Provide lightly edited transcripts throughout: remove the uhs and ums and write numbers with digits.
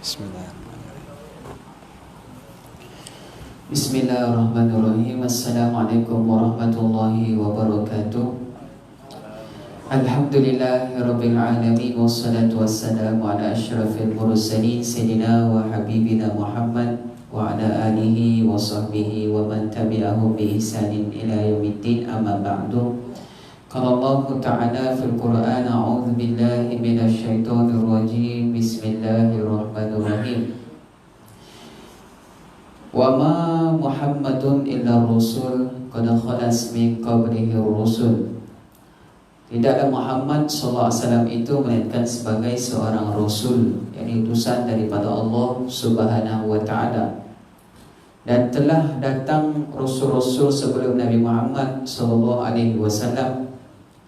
Bismillahirrahmanirrahim. Bismillahirrahmanirrahim. Assalamualaikum warahmatullahi wabarakatuh. Alhamdulillahirabbil alamin wassalatu wassalamu ala asyrafil mursalin sayyidina wa habibina Muhammad wa ala alihi wa sahbihi wa man tabi'ahum bi ihsanin ila yaumiddin, amma ba'du. Qala Allah Ta'ala fil Qur'an, a'udzu billahi minasy syaithanir rajim. Bismillahirrahmanirrahim. Wa ma Muhammadun illa rasul qad khalas min qablihi rusul. Tidaklah Muhammad sallallahu alaihi wasallam itu melainkan sebagai seorang rasul, yakni utusan daripada Allah Subhanahu wa taala. Dan telah datang rasul-rasul sebelum Nabi Muhammad sallallahu alaihi wasallam,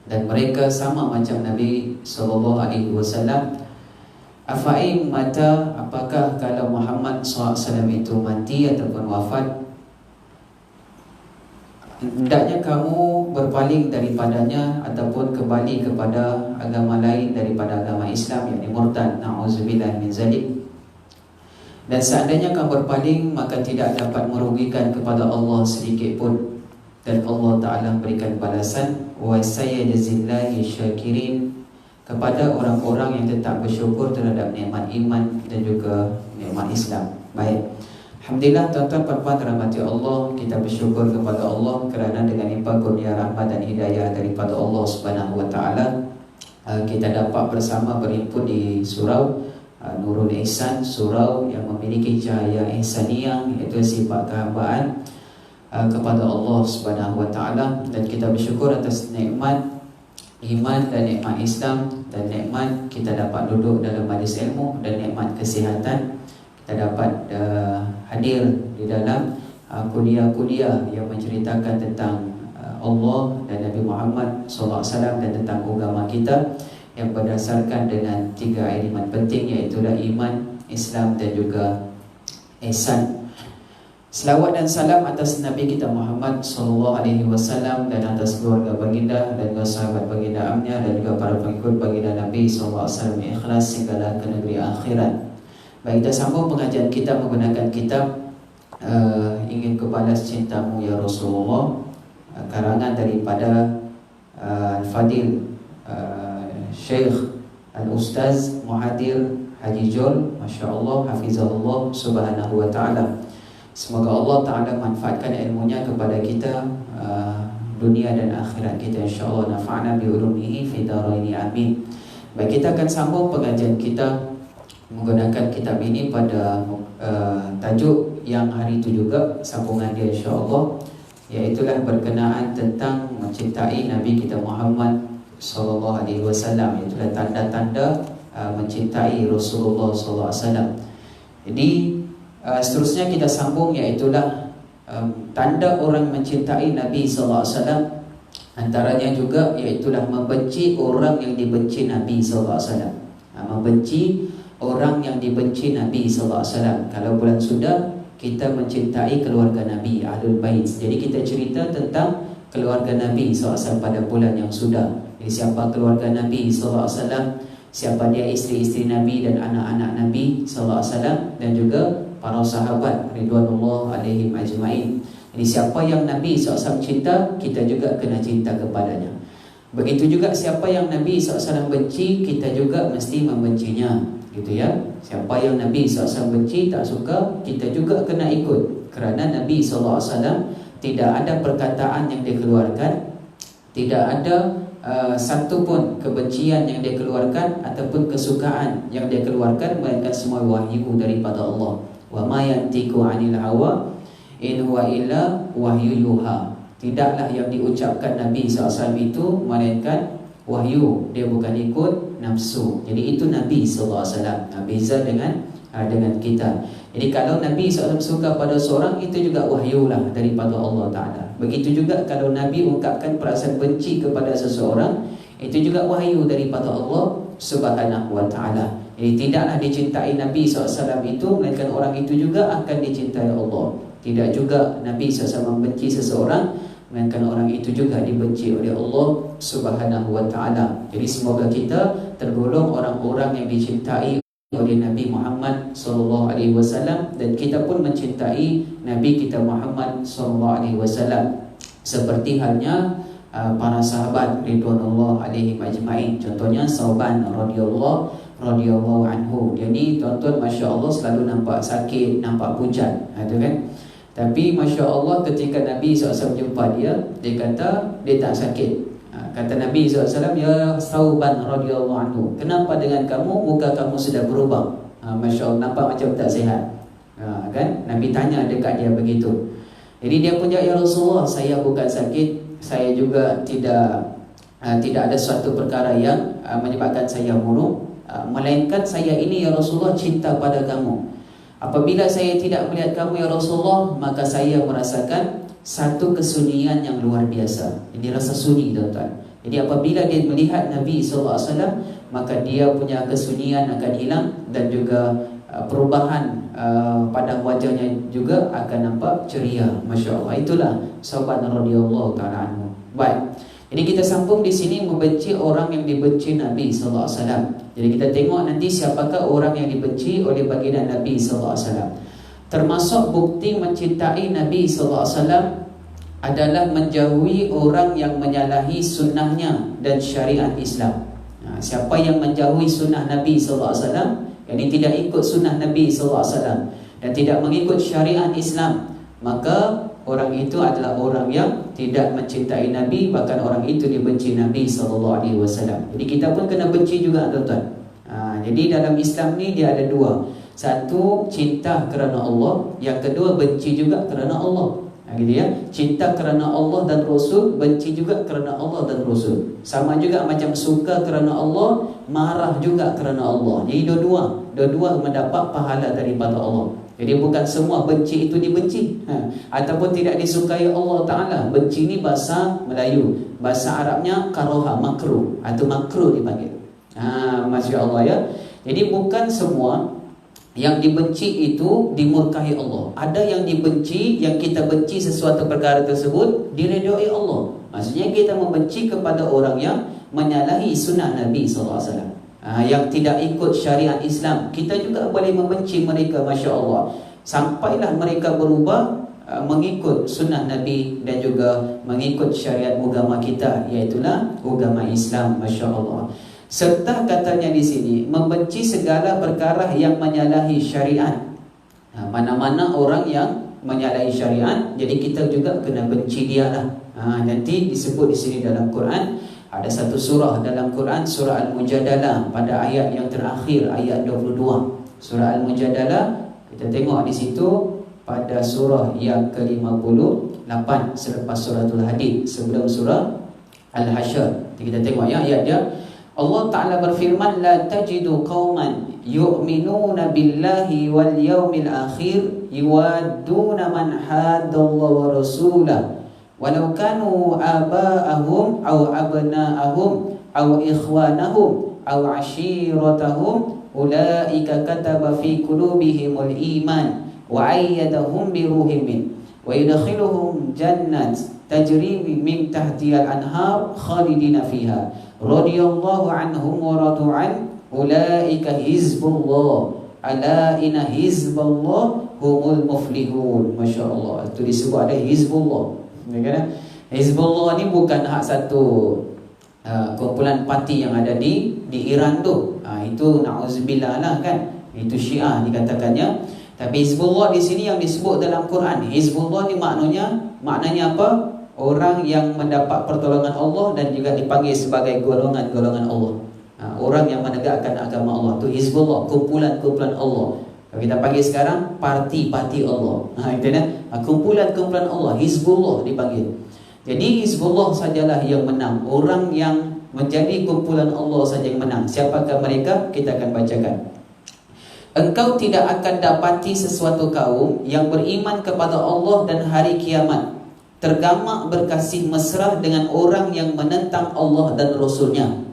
dan mereka sama macam Nabi sallallahu alaihi wasallam. Afa'im mata, apakah kalau Muhammad SAW itu mati ataupun wafat, hendaknya kamu berpaling daripadanya ataupun kembali kepada agama lain daripada agama Islam, yakni murtad, na'udzubillah min zalik. Dan seandainya kamu berpaling, maka tidak dapat merugikan kepada Allah sedikit pun. Dan Allah Ta'ala berikan balasan, wa sayajzillahi syakirin, kepada orang-orang yang tetap bersyukur terhadap nikmat iman dan juga nikmat Islam. Baik, alhamdulillah tuan-tuan puan-puan dirahmati Allah, kita bersyukur kepada Allah kerana dengan limpah kurnia rahmat dan hidayah daripada Allah Subhanahu wa taala, kita dapat bersama berhimpun di surau Nurul Ihsan, surau yang memiliki cahaya ihsaniyah, iaitu sifat kehambaan kepada Allah Subhanahu wa taala. Dan kita bersyukur atas nikmat iman dan nikmat Islam, dan nikmat kita dapat duduk dalam majlis ilmu, dan nikmat kesihatan kita dapat hadir di dalam kuliah-kuliah yang menceritakan tentang Allah dan Nabi Muhammad SAW, dan tentang agama kita yang berdasarkan dengan 3 elemen penting, iaitu iman, Islam dan juga ihsan. Selawat dan salam atas Nabi kita Muhammad sallallahu alaihi wasallam, dan atas keluarga baginda dan juga sahabat baginda amnya, dan juga para pengikut baginda Nabi sallallahu alaihi wasallam ikhlas hingga ke negeri akhirat. Baik, kita sambung pengajian kita menggunakan kitab Ingin Kubalas Cintamu Ya Rasulullah, karangan daripada Al-Fadil Syekh Al-Ustaz Muhadir Haji Jol, Masya Allah, Hafizahullah Subhanahu wa ta'ala. Semoga Allah Ta'ala manfaatkan ilmunya kepada kita, dunia dan akhirat kita, insyaAllah. Nafa'na bi'ulumihi fi daraini, amin. Baik, kita akan sambung pengajian kita menggunakan kitab ini pada tajuk yang hari itu juga sambungan dia, insyaAllah, iaitulah berkenaan tentang mencintai Nabi kita Muhammad sallallahu alaihi wasallam, iaitulah tanda-tanda mencintai Rasulullah sallallahu alaihi wasallam. Jadi seterusnya kita sambung, iaitulah tanda orang mencintai Nabi SAW. Antaranya juga iaitulah membenci orang yang dibenci Nabi SAW. Membenci orang yang dibenci Nabi SAW. Kalau bulan sudah, kita mencintai keluarga Nabi, Ahlul Bait. Jadi kita cerita tentang keluarga Nabi SAW pada bulan yang sudah. Jadi siapa keluarga Nabi SAW, siapa dia isteri-isteri Nabi dan anak-anak Nabi SAW, dan juga para sahabat ridwanullah alaihim ajma'in. Jadi siapa yang Nabi SAW cinta, kita juga kena cinta kepadanya. Begitu juga siapa yang Nabi SAW benci, kita juga mesti membencinya, gitu ya. Siapa yang Nabi SAW benci, tak suka, kita juga kena ikut. Kerana Nabi SAW tidak ada perkataan yang dia keluarkan, tidak ada satu pun kebencian yang dia keluarkan ataupun kesukaan yang dia keluarkan, melainkan semua wahyu daripada Allah. Wa ma yantiqu 'anil hawa in huwa illa wahyu yuha. Tidaklah yang diucapkan Nabi SAW itu melainkan wahyu, dia bukan ikut nafsu. Jadi itu Nabi SAW. Beza dengan kita. Jadi kalau Nabi SAW suka pada seorang, itu juga wahyu lah daripada Allah Ta'ala. Begitu juga kalau Nabi ungkapkan perasaan benci kepada seseorang, itu juga wahyu daripada Allah Subhanahu wa Ta'ala. Jadi tidaklah dicintai Nabi SAW itu, melainkan orang itu juga akan dicintai Allah. Tidak juga Nabi SAW membenci seseorang, melainkan orang itu juga dibenci oleh Allah Subhanahu wa Ta'ala. Jadi semoga kita tergolong orang-orang yang dicintai oleh Nabi Muhammad SAW, dan kita pun mencintai Nabi kita Muhammad SAW seperti halnya para sahabat ridwanullah alaihim ajmain. Contohnya Sauban radhiyallahu anhu. Dia ni tuan-tuan, masya-Allah, selalu nampak sakit, nampak pucat, itu kan. Tapi masya-Allah, ketika Nabi SAW jumpa dia kata dia tak sakit. Kata Nabi SAW, ya Sauban radhiyallahu anhu, kenapa dengan kamu muka kamu sudah berubah? Masya Allah, nampak macam tak sihat. Kan? Nabi tanya dekat dia begitu. Jadi dia pun jawab, ya Rasulullah, saya bukan sakit, saya juga tidak ada suatu perkara yang menyebabkan saya murung, melainkan saya ini ya Rasulullah cinta pada kamu. Apabila saya tidak melihat kamu ya Rasulullah, maka saya merasakan satu kesunyian yang luar biasa. Ini rasa sunyi, tuan-tuan. Jadi apabila dia melihat Nabi SAW, maka dia punya kesunyian akan hilang, dan juga perubahan pada wajahnya juga akan nampak ceria. Masya Allah. Itulah sahabat radhiyallahu ta'ala anhu. Baik. Jadi kita sambung di sini, membenci orang yang dibenci Nabi SAW. Jadi kita tengok nanti siapakah orang yang dibenci oleh baginda Nabi SAW. Termasuk bukti mencintai Nabi SAW adalah menjauhi orang yang menyalahi sunnahnya dan syariat Islam. Siapa yang menjauhi sunnah Nabi SAW, yang tidak ikut sunnah Nabi SAW dan tidak mengikut syariat Islam, maka orang itu adalah orang yang tidak mencintai Nabi, bahkan orang itu dibenci Nabi SAW. Jadi kita pun kena benci juga, tuan-tuan. Jadi dalam Islam ni dia ada dua. Satu, cinta kerana Allah. Yang kedua, benci juga kerana Allah. Gitu ya. Cinta kerana Allah dan Rasul, benci juga kerana Allah dan Rasul. Sama juga macam suka kerana Allah, marah juga kerana Allah. Jadi dua-dua mendapat pahala daripada Allah. Jadi bukan semua benci itu dibenci, ataupun tidak disukai Allah Ta'ala. Benci ni bahasa Melayu, bahasa Arabnya karoha, makruh, atau makruh dipanggil. Masya Allah ya. Jadi bukan semua yang dibenci itu dimurkahi Allah. Ada yang dibenci, yang kita benci sesuatu perkara tersebut diredai Allah. Maksudnya kita membenci kepada orang yang menyalahi sunnah Nabi SAW, yang tidak ikut syariat Islam. Kita juga boleh membenci mereka, Masya Allah, sampailah mereka berubah mengikut sunnah Nabi dan juga mengikut syariat agama kita, iaitulah agama Islam. Masya Allah. Serta katanya di sini, membenci segala perkara yang menyalahi syariat. Mana-mana orang yang menyalahi syariat, jadi kita juga kena benci dia lah. Nanti disebut di sini dalam Quran. Ada satu surah dalam Quran, surah Al-Mujadalah, pada ayat yang terakhir, ayat 22. Surah Al-Mujadalah, kita tengok di situ pada surah yang ke-58 selepas suratul Hadid, sebelum surah Al-Hasyr. Kita tengok ya ayat dia. Allah Ta'ala berfirman, la tajidu qauman yu'minuna billahi wal yawmil akhir yuwadduna man haddallaha wa rasulah walau kanu aba'ahum aw abna'ahum aw ikhwanahum aw ashiratahum ulaika kataba fi qulubihimul iman wa ayyadahum bi ruhin min wa yudkhiluhum jannat tajri min tahtihal anhar khalidina fiha radhiyallahu anhum wa radu an ulaika hizbullah ala inna hizballah humul muflihun. Masya Allah. Itu disebut ada hizbullah. Hizbullah ni bukan hak satu kumpulan parti yang ada di Iran tu. Itu na'udzubillah lah kan. Itu Syiah dikatakannya. Tapi Hizbullah di sini yang disebut dalam Quran. Hizbullah ni maknanya apa? Orang yang mendapat pertolongan Allah dan juga dipanggil sebagai golongan-golongan Allah. Orang yang menegakkan agama Allah, itu Hizbullah, kumpulan-kumpulan Allah. Kalau kita panggil sekarang, parti-parti Allah. Kumpulan-kumpulan Allah, Hizbullah dipanggil. Jadi Hizbullah sajalah yang menang. Orang yang menjadi kumpulan Allah saja yang menang. Siapakah mereka? Kita akan bacakan. Engkau tidak akan dapati sesuatu kaum yang beriman kepada Allah dan hari kiamat tergamak berkasih mesra dengan orang yang menentang Allah dan Rasulnya,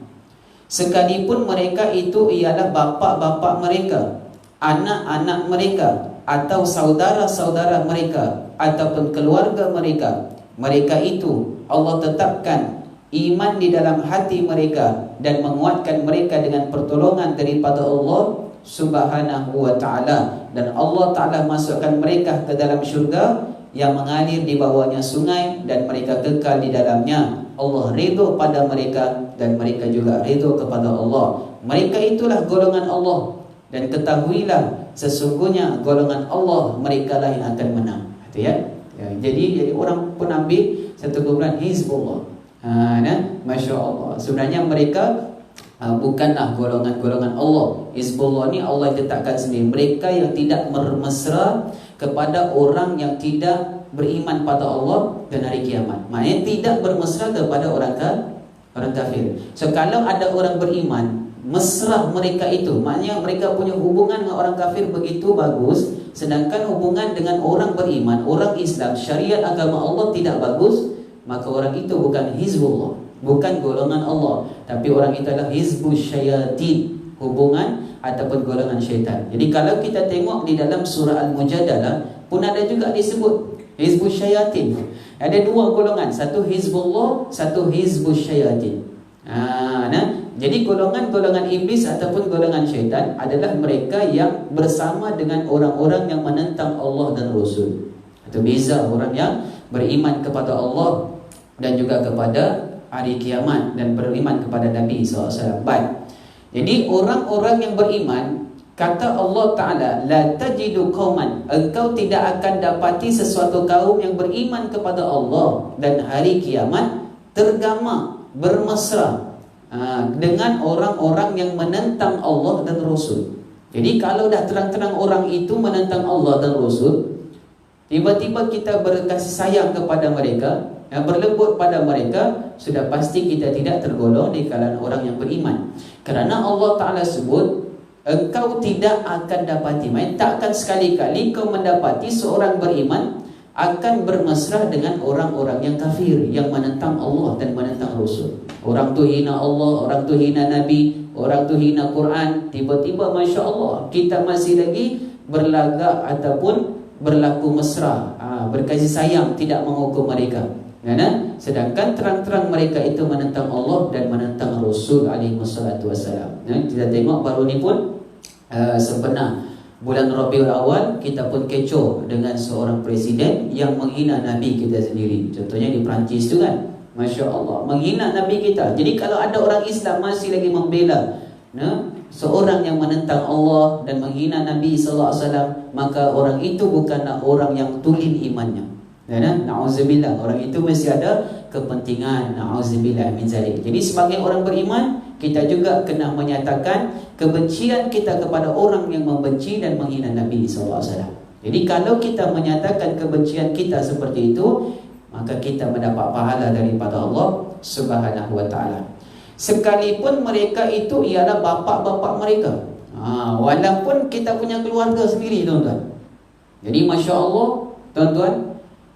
sekalipun mereka itu ialah bapa-bapa mereka, anak-anak mereka, atau saudara-saudara mereka, ataupun keluarga mereka. Mereka itu Allah tetapkan iman di dalam hati mereka dan menguatkan mereka dengan pertolongan daripada Allah Subhanahu wa ta'ala. Dan Allah Ta'ala masukkan mereka ke dalam syurga yang mengalir di bawahnya sungai, dan mereka kekal di dalamnya. Allah ridho pada mereka dan mereka juga ridho kepada Allah. Mereka itulah golongan Allah. Dan ketahuilah sesungguhnya golongan Allah mereka lah yang akan menang. Itu ya. Jadi orang pun ambil satu kumpulan Hizbullah. Masya Allah. Sebenarnya mereka bukanlah golongan-golongan Allah. Hizbullah ni Allah letakkan sendiri. Mereka yang tidak bermesra kepada orang yang tidak beriman pada Allah dan hari kiamat. Maknanya tidak bermesra kepada orang kafir. So kalau ada orang beriman, mesra mereka itu, maknanya mereka punya hubungan dengan orang kafir begitu bagus, sedangkan hubungan dengan orang beriman, orang Islam, syariat agama Allah tidak bagus, maka orang itu bukan Hizbullah, bukan golongan Allah, tapi orang itu adalah Hizbus Syayatin, hubungan ataupun golongan syaitan. Jadi kalau kita tengok di dalam surah Al-Mujadalah pun ada juga disebut Hizbus Syayatin. Ada dua golongan, satu Hizbullah, satu Hizbus Syayatin. Jadi golongan-golongan iblis ataupun golongan syaitan adalah mereka yang bersama dengan orang-orang yang menentang Allah dan Rasul. Itu beza orang yang beriman kepada Allah dan juga kepada hari kiamat dan beriman kepada Nabi SAW. Jadi orang-orang yang beriman, kata Allah Ta'ala, la tajidu qauman, engkau tidak akan dapati sesuatu kaum yang beriman kepada Allah dan hari kiamat tergama, bermesra dengan orang-orang yang menentang Allah dan Rasul. Jadi kalau dah terang-terang orang itu menentang Allah dan Rasul, tiba-tiba kita berkasih sayang kepada mereka, berlembut pada mereka, sudah pasti kita tidak tergolong di kalangan orang yang beriman. Kerana Allah Ta'ala sebut, engkau tidak akan dapati, takkan sekali-kali kau mendapati seorang beriman akan bermesra dengan orang-orang yang kafir, yang menentang Allah dan menentang Rasul. Orang tu hina Allah, orang tu hina Nabi, orang tu hina Quran. Tiba-tiba Masya Allah kita masih lagi berlagak ataupun berlaku mesra, berkasih sayang, tidak menghukum mereka. Sedangkan terang-terang mereka itu menentang Allah dan menentang Rasul alaihi wassalatu wassalam. Kita tengok baru ni pun sebenar bulan Rabiul Awal kita pun kecoh dengan seorang presiden yang menghina Nabi kita sendiri. Contohnya di Perancis tu kan, Masya Allah, menghina Nabi kita. Jadi kalau ada orang Islam masih lagi membela seorang yang menentang Allah dan menghina Nabi SAW, maka orang itu bukanlah orang yang tulen imannya. Na'udzubillah, orang itu mesti ada kepentingan. Na'udzubillah min zalik. Jadi sebagai orang beriman, kita juga kena menyatakan kebencian kita kepada orang yang membenci dan menghina Nabi SAW. Jadi kalau kita menyatakan kebencian kita seperti itu, maka kita mendapat pahala daripada Allah Subhanahu wa ta'ala. Sekalipun mereka itu ialah bapa-bapa mereka, walaupun kita punya keluarga sendiri, tuan-tuan. Jadi Masya Allah, tuan-tuan,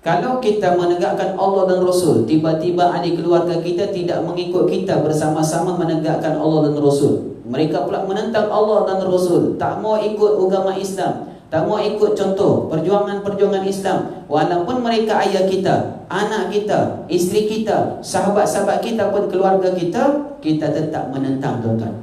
kalau kita menegakkan Allah dan Rasul, tiba-tiba ahli keluarga kita tidak mengikut kita bersama-sama menegakkan Allah dan Rasul, mereka pula menentang Allah dan Rasul, tak mau ikut agama Islam, tak mau ikut contoh perjuangan-perjuangan Islam, walaupun mereka ayah kita, anak kita, isteri kita, sahabat-sahabat kita pun keluarga kita, kita tetap menentang, tuan-tuan.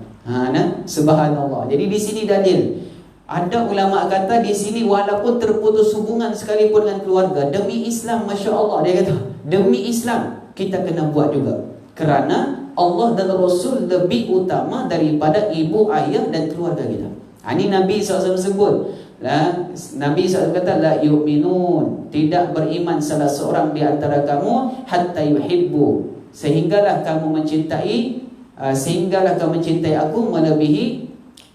Subhanallah. Jadi di sini dalil. Ada ulama kata di sini walaupun terputus hubungan sekalipun dengan keluarga, demi Islam, Masya Allah, dia kata demi Islam kita kena buat juga. Kerana Allah dan Rasul lebih utama daripada ibu, ayah dan keluarga kita. Ini Nabi SAW sebut. Nabi SAW kata la yu'minun, tidak beriman salah seorang di antara kamu hatta yuhibbu, sehinggalah kamu mencintai aku melebihi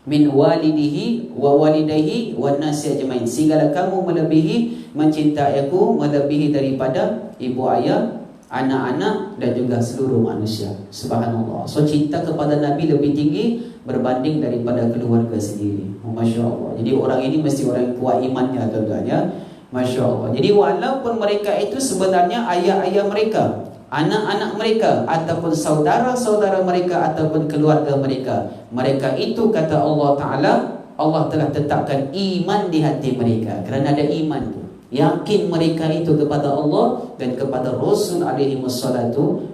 min walidihi wa walidayhi wa nasi ajmain, sehinggalah kamu melebihi mencintai aku melebihi daripada ibu ayah, anak-anak dan juga seluruh manusia. Subhanallah. So cinta kepada Nabi lebih tinggi berbanding daripada keluarga sendiri. Masya Allah. Jadi orang ini mesti orang yang kuat imannya, tuan-tuan ya. Masya Allah. Jadi walaupun mereka itu sebenarnya ayah-ayah mereka, anak-anak mereka, ataupun saudara-saudara mereka, ataupun keluarga mereka, mereka itu kata Allah Ta'ala, Allah telah tetapkan iman di hati mereka. Kerana ada iman tu, yakin mereka itu kepada Allah dan kepada Rasul alaihi wassalatu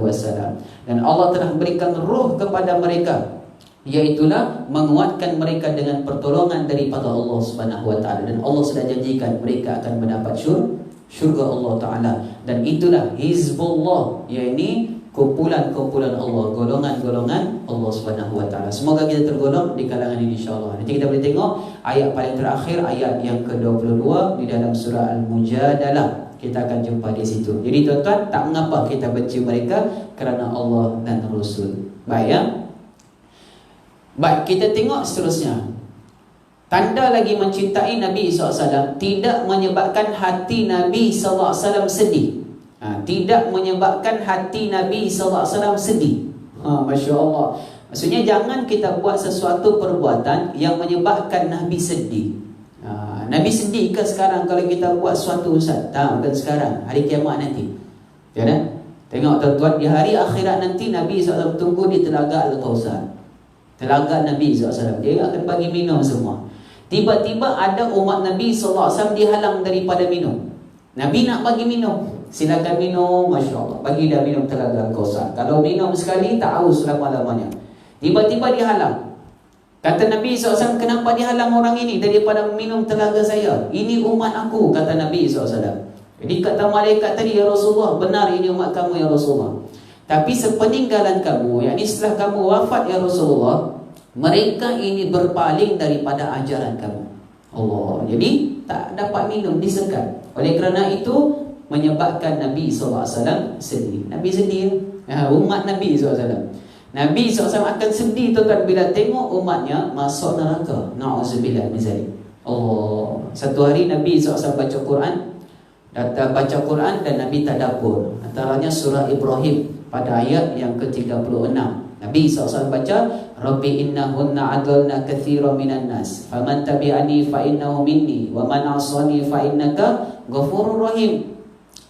wassalam. Dan Allah telah berikan roh kepada mereka, Iaitulah menguatkan mereka dengan pertolongan daripada Allah Subhanahu wa taala, dan Allah sudah janjikan mereka akan mendapat syurga Allah taala. Dan itulah Hizbullah, yakni kumpulan-kumpulan Allah, golongan-golongan Allah Subhanahu wa taala. Semoga kita tergolong di kalangan ini insya-Allah. Nanti kita boleh tengok ayat paling terakhir, ayat yang ke-22 di dalam surah Al-Mujadalah. Kita akan jumpa di situ. Jadi tuan-tuan, tak mengapa kita benci mereka, kerana Allah dan Rasul. Baik ya. Baik, kita tengok seterusnya. Tanda lagi mencintai Nabi SAW tidak menyebabkan hati Nabi SAW sedih. Tidak menyebabkan hati Nabi SAW sedih. Masya Allah. Maksudnya jangan kita buat sesuatu perbuatan yang menyebabkan Nabi sedih. Nabi sedih ke sekarang kalau kita buat sesuatu, Ustaz? Tak, bukan sekarang, hari kiamat nanti. Ya kan? Tengok tuan-tuan, di hari akhirat nanti Nabi SAW tunggu di telaga Al-Kausar. Telaga Nabi SAW, dia akan bagi minum semua. Tiba-tiba ada umat Nabi SAW dihalang daripada minum. Nabi nak bagi minum, silakan minum, Masya Allah, bagilah minum telaga Al-Kausar. Kalau minum sekali, tak haus selama-lamanya. Tiba-tiba dihalang. Kata Nabi SAW, kenapa dihalang orang ini daripada minum telaga saya? Ini umat aku, kata Nabi SAW. Jadi kata malaikat tadi, ya Rasulullah, benar ini umat kamu ya Rasulullah. Tapi sepeninggalan kamu, yakni setelah kamu wafat ya Rasulullah, mereka ini berpaling daripada ajaran kamu. Allah. Jadi tak dapat minum, disekat. Oleh kerana itu menyebabkan Nabi SAW sedih. Nabi sedih, umat Nabi SAW. Nabi SAW akan sedih tuan-tuan bila tengok umatnya masuk neraka. Na'udzubillah min zalik. Allah. Satu hari Nabi SAW baca Quran, baca Quran dan Nabi tadabbur. Antaranya surah Ibrahim pada ayat yang ke-36. Nabi SAW baca, Rabbi innahunna adlalna katsiran minan nas, faman tabi'ani fa innahu minni, wa man 'asani fa innaka ghafurur rahim.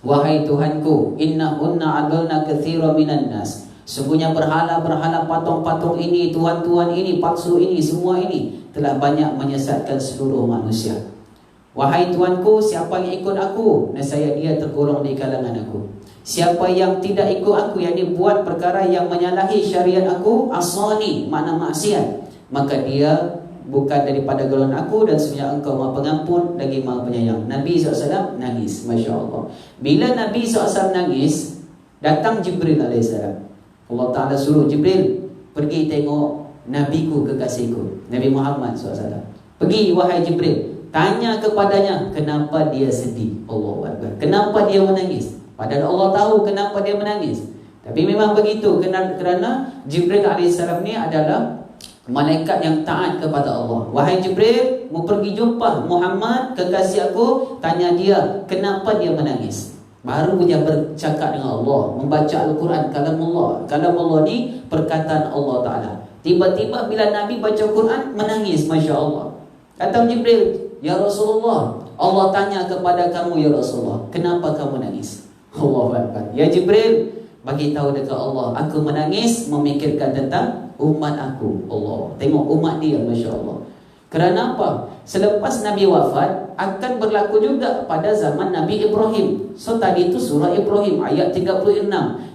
Wahai Tuhanku, innahunna adlalna katsiran minan nas. Sungguhnya berhala-berhala, patung-patung ini, tuan-tuan ini, palsu ini, semua ini telah banyak menyesatkan seluruh manusia. Wahai Tuanku, siapa yang ikut aku, nescaya dia tergolong di kalangan aku. Siapa yang tidak ikut aku, yakni buat perkara yang menyalahi syariat aku, asani, makna maksiat, maka dia bukan daripada golongan aku, dan sebenarnya engkau Maha Pengampun lagi Maha Penyayang. Nabi SAW nangis, Masya Allah. Bila Nabi SAW nangis, datang Jibril AS. Allah Ta'ala suruh Jibril, pergi tengok Nabiku kekasihku, Nabi Muhammad SAW. Pergi wahai Jibril, tanya kepadanya kenapa dia sedih. Allahu Akbar. Kenapa dia menangis? Padahal Allah tahu kenapa dia menangis. Tapi memang begitu, kerana Jibril AS ni adalah malaikat yang taat kepada Allah. Wahai Jibril, mau pergi jumpa Muhammad kekasih aku, tanya dia kenapa dia menangis. Baru dia bercakap dengan Allah, membaca Al-Quran, kalam Allah. Kalam Allah ni perkataan Allah Ta'ala. Tiba-tiba bila Nabi baca Quran, menangis, Masya Allah. Kata Jibril, ya Rasulullah, Allah tanya kepada kamu ya Rasulullah, kenapa kamu menangis? Allahu Akbar. Ya Jibril, bagi tahu dekat Allah, aku menangis memikirkan tentang umat aku. Allah, tengok umat dia, Masya Allah. Kerana apa? Selepas Nabi wafat, akan berlaku juga pada zaman Nabi Ibrahim. So tadi itu surah Ibrahim ayat 36.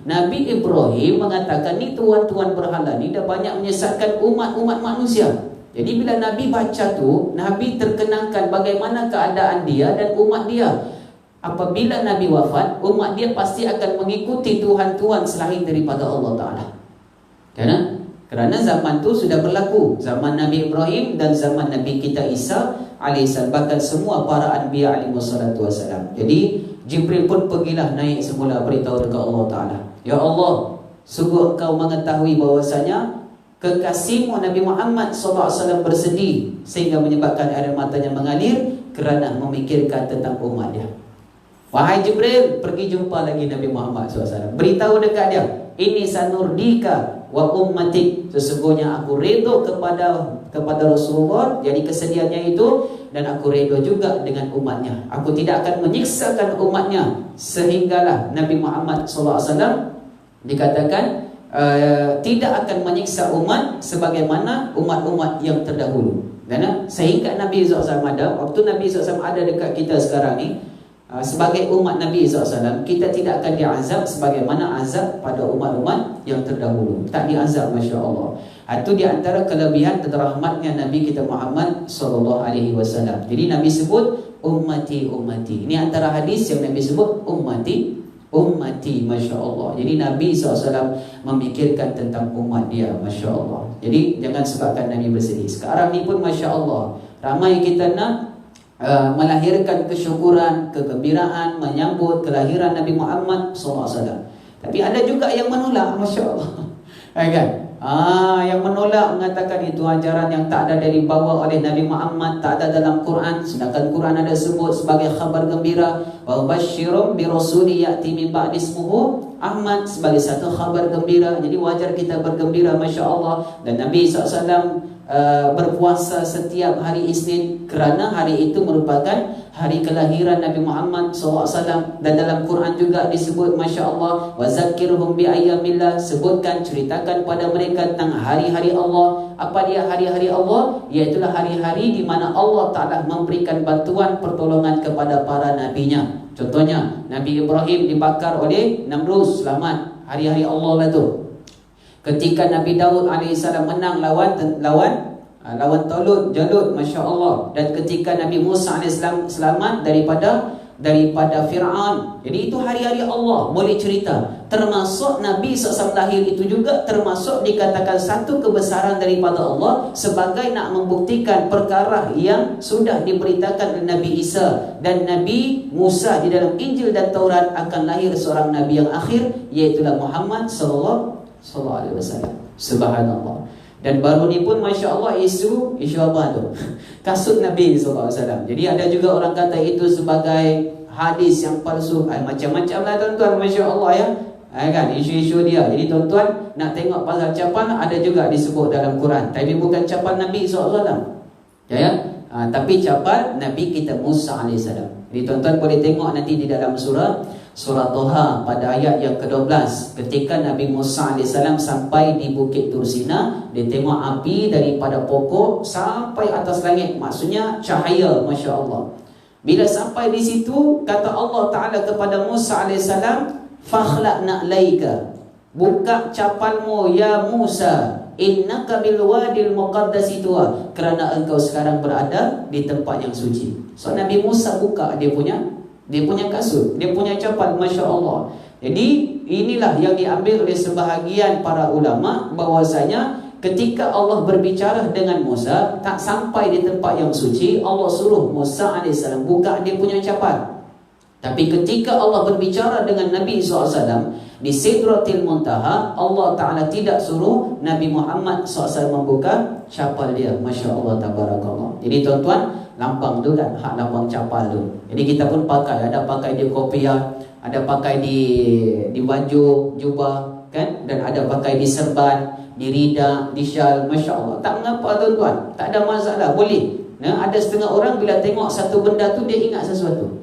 Nabi Ibrahim mengatakan, ni tuan-tuan berhala ni dah banyak menyesatkan umat-umat manusia. Jadi bila Nabi baca tu, Nabi terkenangkan bagaimana keadaan dia dan umat dia. Apabila Nabi wafat, umat dia pasti akan mengikuti Tuhan-Tuhan selain daripada Allah Ta'ala. Kerana zaman tu sudah berlaku, zaman Nabi Ibrahim dan zaman Nabi kita Isa alaihissalam, bahkan semua para anbiya alaihissalam. Jadi Jibril pun pergilah naik semula beritahu dekat Allah Ta'ala, ya Allah, sungguh engkau mengetahui bahwasanya kekasihmu Nabi Muhammad SAW bersedih sehingga menyebabkan air matanya mengalir kerana memikirkan tentang umat dia. Wahai Jibril, pergi jumpa lagi Nabi Muhammad SAW, beritahu dekat dia, ini sanurdika wa ummatik, sesungguhnya aku redha kepada Rasulullah, jadi kesedihannya itu, dan aku redha juga dengan umatnya. Aku tidak akan menyiksakan umatnya, sehinggalah Nabi Muhammad SAW dikatakan tidak akan menyiksa umat sebagaimana umat-umat yang terdahulu. Dan sehingga Nabi SAW ada, waktu Nabi SAW ada dekat kita sekarang ni, sebagai umat Nabi SAW, kita tidak akan diazab sebagaimana azab pada umat-umat yang terdahulu. Tak diazab, Masya Allah. Itu di antara kelebihan dan rahmatnya Nabi kita Muhammad sallallahu alaihi wasallam. Jadi Nabi sebut ummati ummati. Ini antara hadis yang Nabi sebut ummati ummati, Masya Allah. Jadi Nabi SAW memikirkan tentang umat dia, Masya Allah. Jadi jangan sebabkan Nabi bersedih. Sekarang ni pun Masya Allah, ramai kita nak melahirkan kesyukuran, kegembiraan, menyambut kelahiran Nabi Muhammad SAW. Tapi ada juga yang menolak, Masya Allah. Kan? Yang menolak, mengatakan itu ajaran yang tak ada dari bawah oleh Nabi Muhammad, tak ada dalam Quran. Sedangkan Quran ada sebut sebagai khabar gembira, wa basyirum bi rasuli ya'ti min ba'di ismuhu Ahmad, sebagai satu khabar gembira. Jadi wajar kita bergembira, Masya Allah. Dan Nabi SAW berpuasa setiap hari Isnin kerana hari itu merupakan hari kelahiran Nabi Muhammad SAW. Dan dalam Quran juga disebut, Masya Allah, wa zakirhum bi ayyamillah, sebutkan, ceritakan pada mereka tentang hari-hari Allah. Apa dia hari-hari Allah? Iaitulah hari-hari di mana Allah Ta'ala memberikan bantuan pertolongan kepada para nabinya. Contohnya Nabi Ibrahim dibakar oleh Namrus, selamat. Hari-hari Allah lah tu. Ketika Nabi Daud AS menang lawan Talut, Jalut, Masya Allah. Dan ketika Nabi Musa AS selamat daripada Fir'aun. Jadi itu hari-hari Allah, boleh cerita. Termasuk Nabi SAW lahir itu juga termasuk dikatakan satu kebesaran daripada Allah, sebagai nak membuktikan perkara yang sudah diberitakan oleh Nabi Isa dan Nabi Musa di dalam Injil dan Taurat, akan lahir seorang Nabi yang akhir, iaitulah Muhammad sallallahu alaihi wasallam. Subhanallah. Dan baru ni pun Masya Allah isu apa tu? Kasut Nabi sallallahu alaihi wasallam. Jadi ada juga orang kata itu sebagai hadis yang palsu. Macam-macam lah tuan-tuan, Masya Allah ya. Kan isu-isu dia. Jadi tuan-tuan nak tengok pasal capan, ada juga disebut dalam Quran, tapi bukan capan Nabi sallallahu alaihi wasallam. Ya. Tapi capan Nabi kita Musa alaihissalam. Jadi tuan-tuan boleh tengok nanti di dalam surah Toha pada ayat yang ke-12, ketika Nabi Musa AS sampai di Bukit Tursina, dia tengok api daripada pokok sampai atas langit, maksudnya cahaya, Masya Allah. Bila sampai di situ, kata Allah Ta'ala kepada Musa AS, fakhlaq na'laika, buka capalmu ya Musa, innaka bil wadil muqaddasi tuwa, kerana engkau sekarang berada di tempat yang suci. So Nabi Musa buka dia punya kasut, dia punya capal, Masya Allah. Jadi inilah yang diambil oleh sebahagian para ulama, bahwasanya ketika Allah berbicara dengan Musa, tak sampai di tempat yang suci, Allah suruh Musa AS buka dia punya capal. Tapi ketika Allah berbicara dengan Nabi SAW di Sidratil Muntaha, Allah Ta'ala tidak suruh Nabi Muhammad SAW membuka capal dia. Masya Allah, tabarakallah. Jadi tuan-tuan, lampang tu kan, hak lampang capal tu. Jadi kita pun pakai, ada pakai di kopiah, ada pakai di baju, jubah kan, dan ada pakai di serban, di rida, di syal, Masya Allah. Tak mengapa tuan-tuan, tak ada masalah, boleh. Ada setengah orang bila tengok satu benda tu dia ingat sesuatu.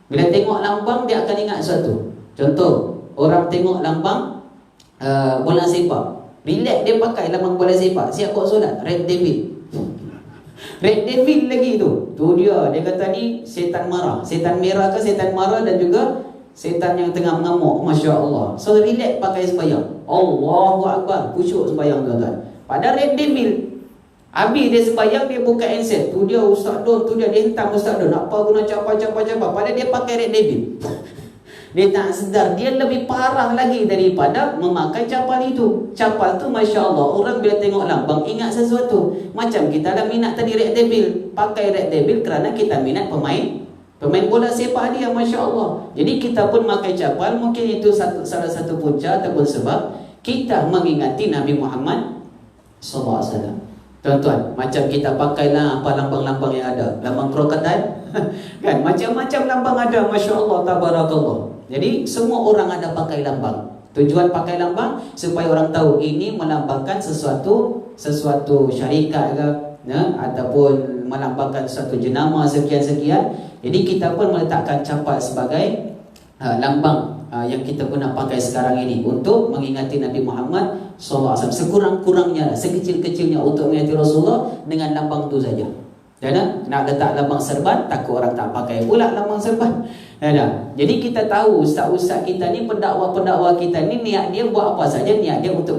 Bila tengok lambang dia akan ingat sesuatu. Contoh, orang tengok lambang bola sepak, relax dia pakai lambang bola sepak, siap buat solat, Red Devil. Red Devil lagi tu. Tu dia kata ni setan marah, setan merah ke setan marah, dan juga setan yang tengah mengamuk, Masya Allah. So relax pakai sembahyang, Allahu Akbar, khusyuk sembahyang tuan-tuan. Pada Red Devil, habis dia sembahyang, dia buka handset, tu dia Ustaz Don, tu dia hentam Ustaz Don, apa guna capal. Padahal dia pakai Red Devil. Dia tak sedar, dia lebih parah lagi daripada memakai capal itu. Capal tu Masya Allah, orang bila tengok lambang ingat sesuatu. Macam kita dah minat tadi Red Devil, pakai Red Devil kerana kita minat pemain bola sepak dia, Masya Allah. Jadi kita pun pakai capal, mungkin itu salah satu punca ataupun sebab kita mengingati Nabi Muhammad SAW. Tuan-tuan, macam kita pakailah apa lambang-lambang yang ada, lambang krokodil kan, macam-macam lambang ada, Masya Allah, tabarakallah. Jadi semua orang ada pakai lambang. Tujuan pakai lambang supaya orang tahu ini melambangkan sesuatu syarikat ke, ataupun melambangkan suatu jenama sekian-sekian. Jadi kita pun meletakkan capal sebagai lambang yang kita guna pakai sekarang ini untuk mengingati Nabi Muhammad SAW. Sekurang-kurangnya, sekecil-kecilnya untuk mengingati Rasulullah dengan lambang itu saja. Dan nak letak lambang serban, takut orang tak pakai pula lambang serban. Jadi kita tahu ustaz-ustaz kita ni, pendakwa-pendakwa kita ni, niat dia buat apa saja, niat dia untuk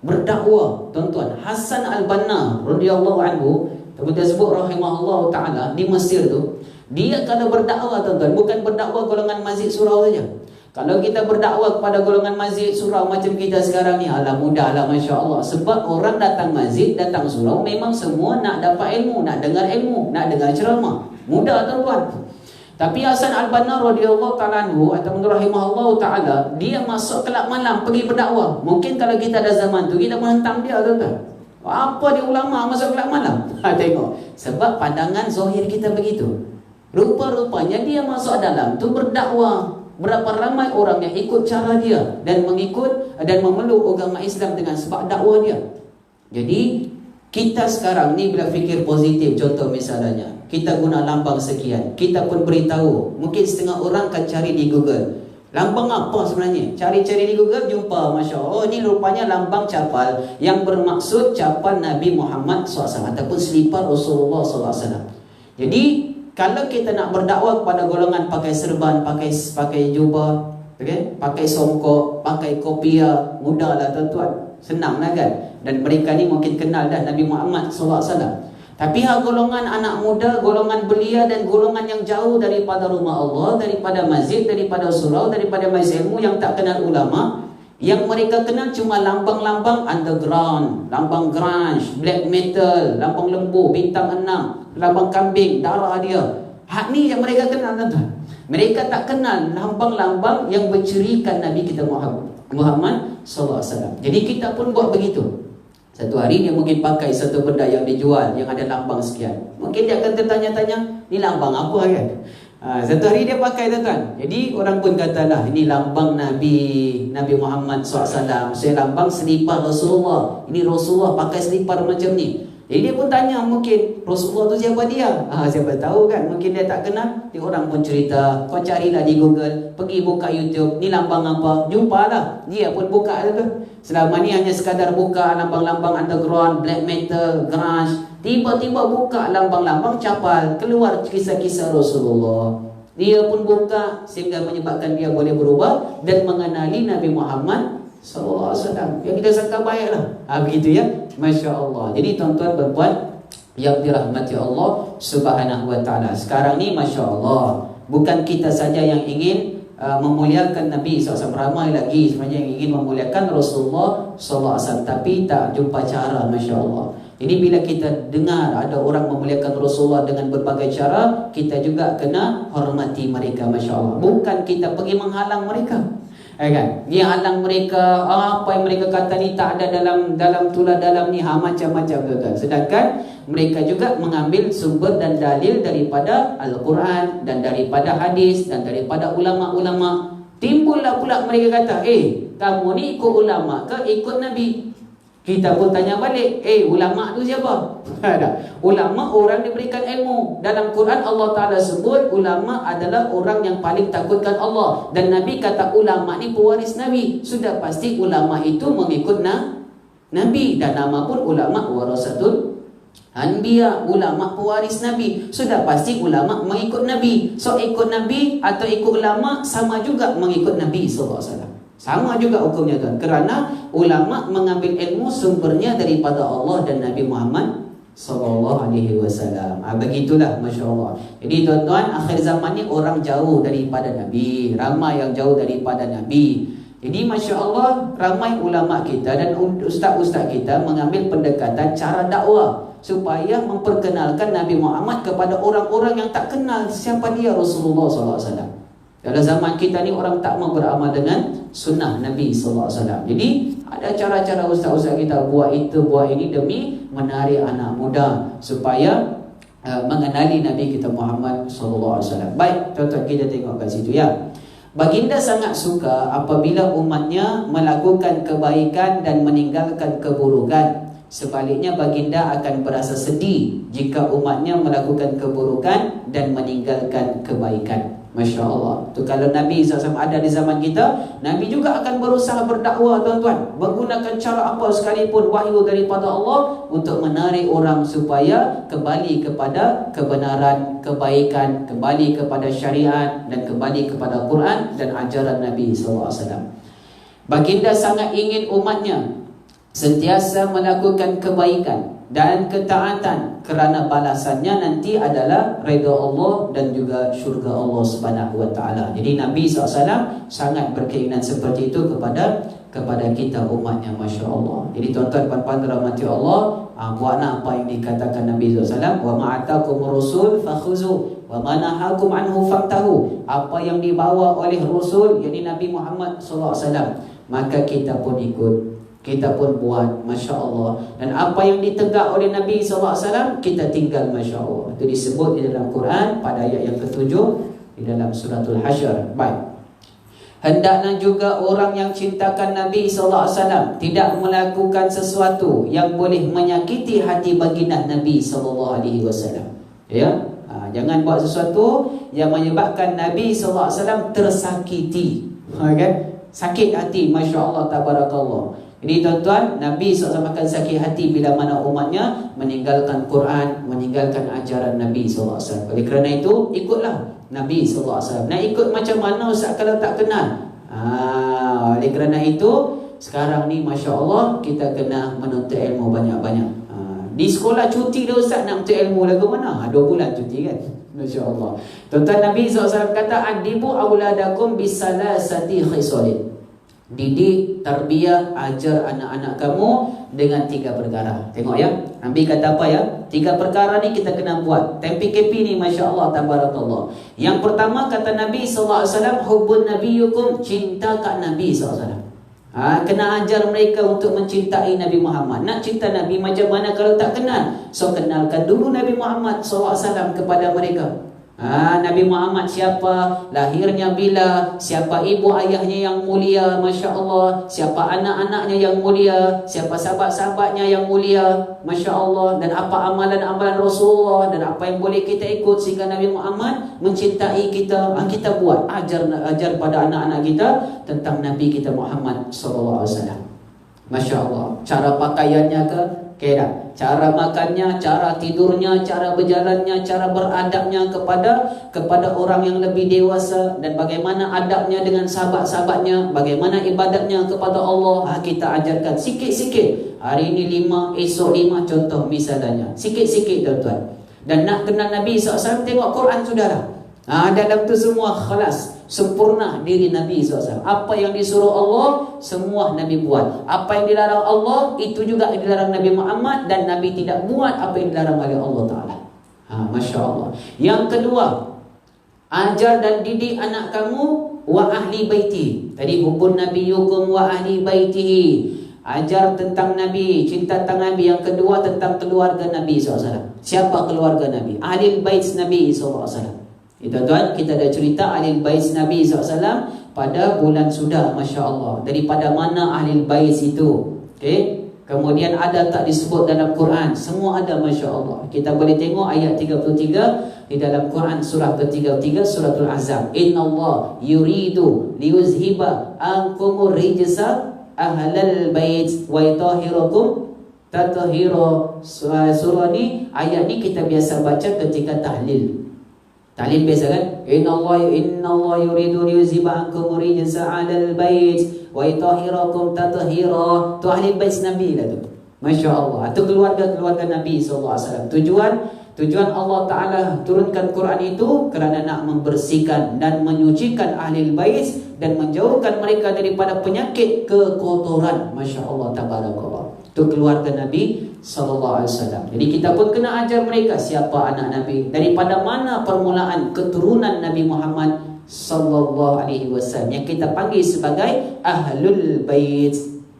berdakwah, tuan-tuan. Hasan Al-Banna radhiyallahu anhu, kita sebut rahimahullah taala, di Mesir tu, dia kalau berdakwah, tuan-tuan, bukan berdakwah golongan masjid surau saja. Kalau kita berdakwah kepada golongan masjid surau macam kita sekarang ni, alah mudahlah, Masya Allah. Sebab orang datang masjid, datang surau, memang semua nak dapat ilmu, nak dengar ilmu, nak dengar ceramah. Mudah, tuan-tuan. Tapi Hasan Al-Banna radhiyallahu ta'ala anhu atau rahimahullah ta'ala, dia masuk kelab malam pergi berdakwah. Mungkin kalau kita ada zaman tu, kita menghentam dia, tuan-tuan. Apa dia ulama masuk kelab malam? Tengok. Sebab pandangan zahir kita begitu. Rupa-rupanya dia masuk dalam tu berdakwah. Berapa ramai orang yang ikut cara dia dan mengikut dan memeluk agama Islam dengan sebab dakwah dia. Jadi kita sekarang ni bila fikir positif, contoh misalnya kita guna lambang sekian, kita pun beritahu. Mungkin setengah orang akan cari di Google, lambang apa sebenarnya? Cari-cari di Google, jumpa, Masya Allah, oh, ini rupanya lambang capal yang bermaksud capal Nabi Muhammad SAW ataupun selipar Rasulullah SAW. Jadi kalau kita nak berdakwah kepada golongan pakai serban, pakai jubah, okay? Pakai songkok, pakai kopiah, mudahlah, tuan-tuan, senanglah kan. Dan mereka ni mungkin kenal dah Nabi Muhammad SAW. Tapi golongan anak muda, golongan belia dan golongan yang jauh daripada rumah Allah, daripada masjid, daripada surau, daripada majlis ilmu, yang tak kenal ulama, yang mereka kenal cuma lambang-lambang underground, lambang grunge, black metal, lambang lembu, bintang 6, lambang kambing, darah dia. Hak ni yang mereka kenal, tuan-tuan. Mereka tak kenal lambang-lambang yang bercirikan Nabi kita Muhammad SAW. Jadi kita pun buat begitu. Satu hari dia mungkin pakai satu benda yang dijual, yang ada lambang sekian. Mungkin dia akan tertanya-tanya, ni lambang apa kan? Satu hari dia pakai, tuan-tuan. Jadi orang pun katalah, ini lambang Nabi Muhammad SAW. Saya lambang selipar Rasulullah. Ini Rasulullah pakai selipar macam ni. Jadi dia pun tanya, mungkin Rasulullah tu siapa dia? Siapa tahu kan? Mungkin dia tak kenal. Dia orang pun cerita, kau carilah di Google, pergi buka YouTube, ni lambang apa? Jumpalah. Dia pun buka tu. Selama ni hanya sekadar buka lambang-lambang underground, black metal, grunge. Tiba-tiba buka lambang-lambang capal, keluar kisah-kisah Rasulullah. Dia pun buka sehingga menyebabkan dia boleh berubah dan mengenali Nabi Muhammad SAW. Yang kita sangka baiklah. Begitu ya. Masya Allah. Jadi tuan-tuan berbuat yang dirahmati Allah Subhanahu wa ta'ala. Sekarang ni Masya Allah, bukan kita saja yang ingin memuliakan Nabi SAW, ramai lagi sebenarnya yang ingin memuliakan Rasulullah SAW, tapi tak jumpa cara, Masya Allah. Jadi bila kita dengar ada orang memuliakan Rasulullah dengan berbagai cara, kita juga kena hormati mereka, Masya Allah. Bukan kita pergi menghalang mereka, kan? Dia halang mereka, apa yang mereka kata ni tak ada dalam tulah dalam ni, macam-macam, tuan-tuan. Sedangkan mereka juga mengambil sumber dan dalil daripada Al-Quran dan daripada hadis dan daripada ulama-ulama. Timbullah pula mereka kata, kamu ni ikut ulama ke ikut Nabi? Kita pun tanya balik, ulama tu siapa? Ulama orang diberikan ilmu. Dalam Quran Allah Ta'ala sebut ulama adalah orang yang paling takutkan Allah. Dan Nabi kata ulama ni pewaris Nabi. Sudah pasti ulama itu mengikut Nabi. Dan nama pun ulama warasatul anbiya, ulama pewaris Nabi. Sudah pasti ulama mengikut Nabi. So ikut Nabi atau ikut ulama sama juga mengikut Nabi SAW. Sama juga hukumnya, tuan. Kerana ulama mengambil ilmu sumbernya daripada Allah dan Nabi Muhammad SAW. Begitulah, Masya Allah. Jadi tuan-tuan, akhir zaman ni orang jauh daripada Nabi. Ramai yang jauh daripada Nabi. Jadi Masya Allah, ramai ulama kita dan ustaz-ustaz kita mengambil pendekatan cara dakwah supaya memperkenalkan Nabi Muhammad kepada orang-orang yang tak kenal siapa dia Rasulullah SAW. Dalam zaman kita ni orang tak mau beramal dengan sunnah Nabi SAW. Jadi ada cara-cara ustaz-ustaz kita buat itu, buat ini demi menarik anak muda supaya mengenali Nabi kita Muhammad SAW. Baik, tuan-tuan, kita tengok kat situ ya. Baginda sangat suka apabila umatnya melakukan kebaikan dan meninggalkan keburukan. Sebaliknya baginda akan berasa sedih jika umatnya melakukan keburukan dan meninggalkan kebaikan. Masya Allah. Tu kalau Nabi SAW ada di zaman kita, Nabi juga akan berusaha berdakwah, tuan-tuan, menggunakan cara apa sekalipun wahyu daripada Allah untuk menarik orang supaya kembali kepada kebenaran, kebaikan, kembali kepada syariat dan kembali kepada Quran dan ajaran Nabi SAW. Baginda sangat ingin umatnya sentiasa melakukan kebaikan dan ketaatan, kerana balasannya nanti adalah redha Allah dan juga syurga Allah Subhanahu wa taala. Jadi Nabi SAW sangat berkeinginan seperti itu kepada kita umatnya, masya-Allah. Jadi tuan-tuan puan-puan dirahmati Allah, buatlah apa yang dikatakan Nabi SAW, wa ma'atakumur rasul fakhuzu wa ma nahakum anhu fantahu. Apa yang dibawa oleh Rasul, yakni Nabi Muhammad SAW, maka kita pun ikut, kita pun buat, Masya Allah. Dan apa yang ditegak oleh Nabi SAW, kita tinggal, Masya Allah. Itu disebut di dalam Quran pada ayat yang ke-7 di dalam suratul Hasyr. Baik. Hendaklah juga orang yang cintakan Nabi SAW tidak melakukan sesuatu yang boleh menyakiti hati baginda Nabi SAW. Ya, jangan buat sesuatu yang menyebabkan Nabi SAW tersakiti, kan? Sakit hati, Masya Allah, tabarakallah. Jadi tuan-tuan, Nabi SAW akan sakit hati bila mana umatnya meninggalkan Quran, meninggalkan ajaran Nabi SAW. Oleh kerana itu, ikutlah Nabi SAW. Nak ikut macam mana Ustaz kalau tak kenal? Oleh kerana itu, sekarang ni Masya Allah, kita kena menuntut ilmu banyak-banyak. Di sekolah cuti dah Ustaz, nak menuntut ilmu lagu mana? 2 bulan cuti kan? Masya Allah. Tuan-tuan, Nabi SAW kata, adibu awladakum bisalasati khisalin. Didik, tarbiyah, ajar anak-anak kamu dengan 3 perkara. Tengok ya, Nabi kata apa ya? 3 perkara ni kita kena buat. Time PKP ni, Masya Allah, tabarakallah. Yang pertama kata Nabi SAW, hubbun nabiyukum, cinta kat Nabi SAW. Kena ajar mereka untuk mencintai Nabi Muhammad. Nak cinta Nabi macam mana kalau tak kenal? So kenalkan dulu Nabi Muhammad SAW kepada mereka. Nabi Muhammad siapa, lahirnya bila, siapa ibu ayahnya yang mulia, Masya Allah, siapa anak-anaknya yang mulia, siapa sahabat-sahabatnya yang mulia, Masya Allah, dan apa amalan-amalan Rasulullah, dan apa yang boleh kita ikut sehingga Nabi Muhammad mencintai kita. Kita buat, ajar pada anak-anak kita tentang Nabi kita Muhammad SAW. Masya Allah. Cara pakaiannya ke? Kira cara makannya, cara tidurnya, cara berjalannya, cara beradabnya kepada orang yang lebih dewasa, dan bagaimana adabnya dengan sahabat-sahabatnya, bagaimana ibadatnya kepada Allah, kita ajarkan sikit-sikit. Hari ini 5, esok 5, contoh misalnya. Sikit-sikit tuan-tuan. Dan nak kenal Nabi SAW, tengok Quran sudahlah. Dalam tu semua khalas, sempurna diri Nabi SAW. Apa yang disuruh Allah, semua Nabi buat. Apa yang dilarang Allah, itu juga yang dilarang Nabi Muhammad. Dan Nabi tidak buat apa yang dilarang oleh Allah Ta'ala. Masya Allah. Yang kedua, ajar dan didik anak kamu wa ahli baiti. Tadi hubun nabiyukum wa ahli baitihi. Ajar tentang Nabi, cinta tentang Nabi. Yang kedua tentang keluarga Nabi SAW. Siapa keluarga Nabi? Ahli bait Nabi SAW. Tuan-tuan, kita dah cerita Ahlul Bait Nabi SAW pada bulan sudah, Masya Allah. Daripada mana Ahlul Bait itu? Okay? Kemudian ada tak disebut dalam Quran? Semua ada, Masya Allah. Kita boleh tengok ayat 33 di dalam Quran surah ke-33, suratul Ahzab. Inna Allah yuridu liyuzhiba ankumur rijsa ahlal bait wa yutahhirakum tathira. Surah ni, ayat ni kita biasa baca ketika tahlil. Tahlil biasa kan? Inna Allah yuridu liyuzhiba ankum rijsa 'alal bait wa yutahhirakum tathira. Tu ahli bait Nabi lah tu. Masya Allah. Itu keluarga Nabi SAW. Tujuan Allah Ta'ala turunkan Quran itu kerana nak membersihkan dan menyucikan ahli bait dan menjauhkan mereka daripada penyakit kekotoran. Masya Allah, tabarakallah. Itu keluarga Nabi SAW. Jadi kita pun kena ajar mereka siapa anak Nabi, daripada mana permulaan keturunan Nabi Muhammad SAW yang kita panggil sebagai Ahlul Bait.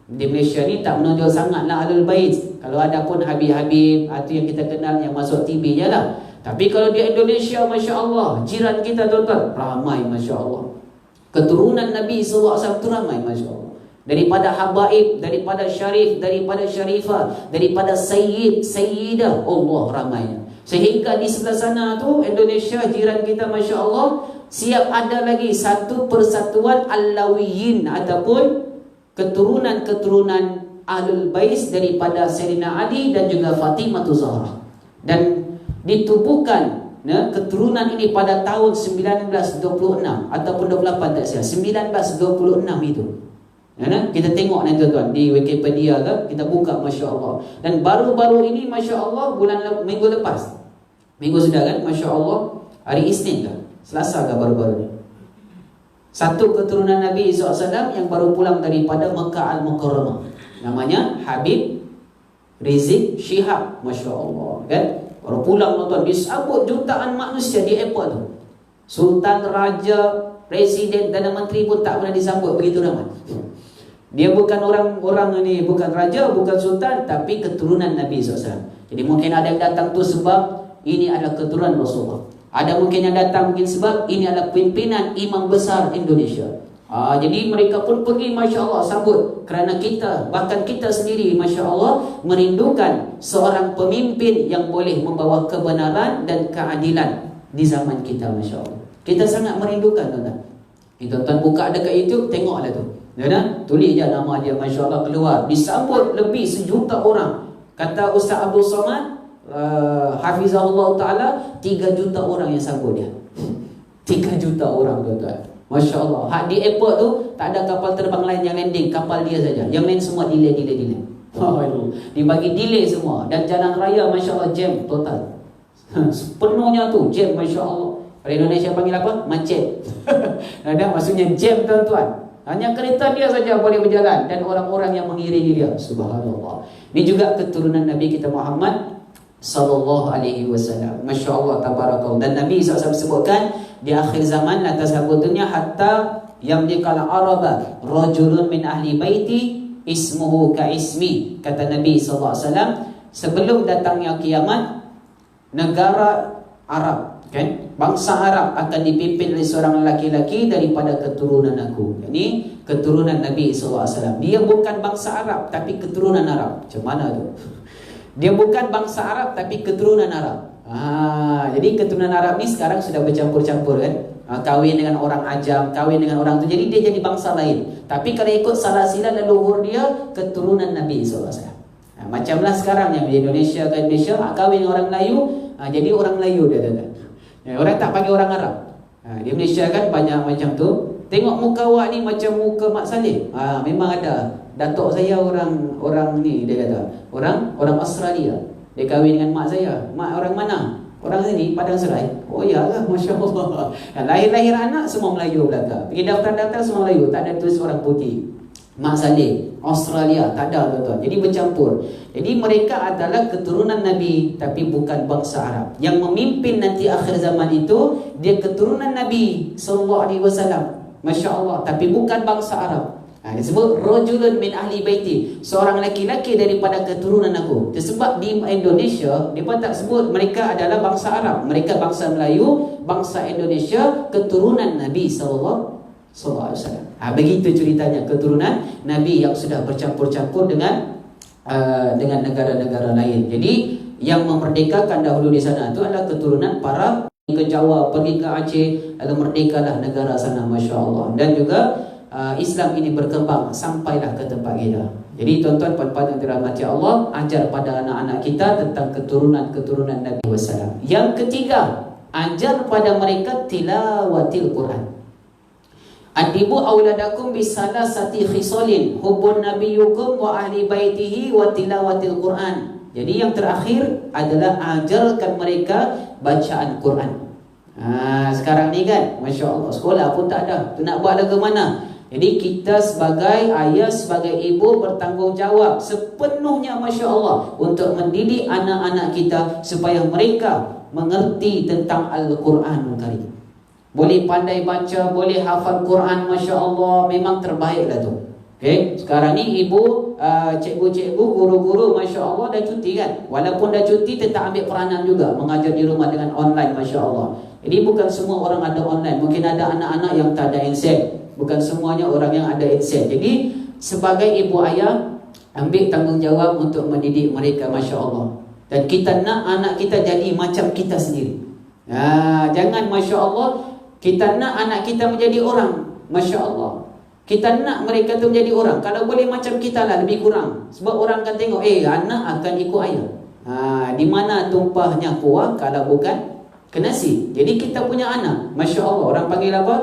Di Malaysia ni tak menonjol sangatlah Ahlul Bait. Kalau ada pun Habib-Habib, itu yang kita kenal yang masuk TV je lah. Tapi kalau di Indonesia, Masya Allah, jiran kita tuan-tuan, ramai, Masya Allah. Keturunan Nabi SAW tu ramai, Masya Allah. Daripada habaib, daripada syarif, daripada syarifah, daripada sayyid, sayyidah, Allah ramainya. Sehingga di sebelah sana tu, Indonesia, jiran kita, Masya Allah, siap ada lagi satu persatuan Alawiyin ataupun keturunan-keturunan Ahlul Bait daripada Sayyidina Ali dan juga Fatimah Zahra. Dan ditubuhkan keturunan ini pada tahun 1926 ataupun 28 tak salah, 1926 itu. Kita tengok nanti tuan di Wikipedia ke, kita buka, Masya Allah. Dan baru-baru ini Masya Allah, minggu lepas, minggu sudah kan, Masya Allah, hari Isnin ke, Selasa ke baru-baru ni, satu keturunan Nabi SAW yang baru pulang daripada Mekah Al-Mukarramah, namanya Habib Rizik Shihab, Masya Allah kan, baru pulang tuan, disambut jutaan manusia di airport tu. Sultan, Raja, Presiden, dan Menteri pun tak pernah disambut begitu ramai. Dia bukan orang ni, bukan raja, bukan sultan, tapi keturunan Nabi SAW. Jadi mungkin ada yang datang tu sebab ini adalah keturunan Rasulullah. Ada mungkin yang datang mungkin sebab ini adalah pimpinan imam besar Indonesia. Jadi mereka pun pergi, Masya Allah, sambut. Kerana kita, bahkan kita sendiri, Masya Allah, merindukan seorang pemimpin yang boleh membawa kebenaran dan keadilan di zaman kita, Masya Allah. Kita sangat merindukan, tuan-tuan. Tuan-tuan buka dekat YouTube, tengoklah tu. Tulis je nama dia, Masya Allah, keluar, disambut lebih 1 juta orang. Kata Ustaz Abdul Somad, Hafizahullah Ta'ala, 3 juta orang yang sambut dia. 3 juta orang, tuan-tuan. Masya Allah. Di airport tu tak ada kapal terbang lain yang landing, kapal dia saja. Yang lain semua delay. Dibagi delay semua. Dan jalan raya, Masya Allah, jam total. Sepenuhnya tu jam, Masya Allah. Kalau Indonesia panggil apa? Macet. Maksudnya jam, tuan-tuan. Hanya kereta dia saja boleh berjalan dan orang-orang yang mengiringi dia. Subhanallah. Ini juga keturunan Nabi kita Muhammad sallallahu alaihi wasallam. Masya Allah, tabarakallah. Dan Nabi SAW sebutkan di akhir zaman, la tasabbutunya hatta yamlikal araba rajulun min ahli baiti ismuhu ka ismi. Kata Nabi SAW, sebelum datangnya kiamat, negara Arab, kan? Bangsa Arab akan dipimpin oleh seorang lelaki-lelaki daripada keturunan aku. Ini keturunan Nabi SAW. Dia bukan bangsa Arab, tapi keturunan Arab. Macam mana tu? Dia bukan bangsa Arab, tapi keturunan Arab. Jadi keturunan Arab ni sekarang sudah bercampur-campur kan. Kahwin dengan orang Ajam, kahwin dengan orang tu, jadi dia jadi bangsa lain. Tapi kalau ikut silsilah leluhur dia, keturunan Nabi SAW. Macamlah sekarang yang di Indonesia ke Indonesia, kahwin dengan orang Melayu, jadi orang Melayu dia kata. Orang tak panggil orang Arab. Di Malaysia kan banyak macam tu. Tengok muka awak ni macam muka Mak Saleh. Memang ada. Datuk saya orang ni, dia kata. Orang Australia. Dia kahwin dengan mak saya. Mak orang mana? Orang sini, Padang Serai. Oh ya lah, Masya Allah. Lahir-lahir anak semua Melayu belakang. Pergi daftar-daftar semua Melayu. Tak ada tulis orang putih. Mak Saleh, Australia, tak ada, tuan-tuan. Jadi bercampur. Jadi mereka adalah keturunan Nabi, tapi bukan bangsa Arab. Yang memimpin nanti akhir zaman itu, dia keturunan Nabi SAW. Masya Allah, tapi bukan bangsa Arab. Disebut rajulun min ahli baiti, seorang lelaki-lelaki daripada keturunan aku. Sebab di Indonesia, mereka tak sebut mereka adalah bangsa Arab. Mereka bangsa Melayu, bangsa Indonesia, keturunan Nabi SAW. Begitu ceritanya keturunan Nabi yang sudah bercampur-campur dengan negara-negara lain. Jadi yang memerdekakan dahulu di sana itu adalah keturunan para ke Jawa, pergi ke Aceh, lalu merdekalah negara sana, Masya Allah. Dan juga Islam ini berkembang sampailah ke tempat kita. Jadi tuan-tuan, puan-puan yang dirahmati Allah, ajar pada anak-anak kita tentang keturunan-keturunan Nabi SAW. Yang ketiga, ajar pada mereka tilawatil Quran. Adibu auladakum bisalasati khisalin hubbun nabiyyukum wa ahli baitihi wa tilawatil Quran. Jadi yang terakhir adalah ajarkan mereka bacaan Quran. Sekarang ni kan, Masya Allah, sekolah pun tak ada. Tu nak buat lagu mana? Jadi kita sebagai ayah, sebagai ibu bertanggungjawab sepenuhnya, Masya Allah, untuk mendidik anak-anak kita supaya mereka mengerti tentang Al-Quranul Karim. Boleh pandai baca, boleh hafal Quran, Masya Allah, memang terbaiklah tu. Okay? Sekarang ni ibu, cikgu-cikgu, guru-guru, Masya Allah dah cuti kan. Walaupun dah cuti, tetap ambil peranan juga mengajar di rumah dengan online, Masya Allah. Jadi bukan semua orang ada online. Mungkin ada anak-anak yang tak ada handset. Bukan semuanya orang yang ada handset. Jadi sebagai ibu ayah, ambil tanggungjawab untuk mendidik mereka, Masya Allah. Dan kita nak anak kita jadi macam kita sendiri. Jangan, Masya Allah, kita nak anak kita menjadi orang, Masya Allah. Kita nak mereka tu menjadi orang. Kalau boleh macam kita lah, lebih kurang. Sebab orang akan tengok, anak akan ikut ayah. Di mana tumpahnya kuah kalau bukan ke nasi. Jadi kita punya anak, Masya Allah, orang panggil apa?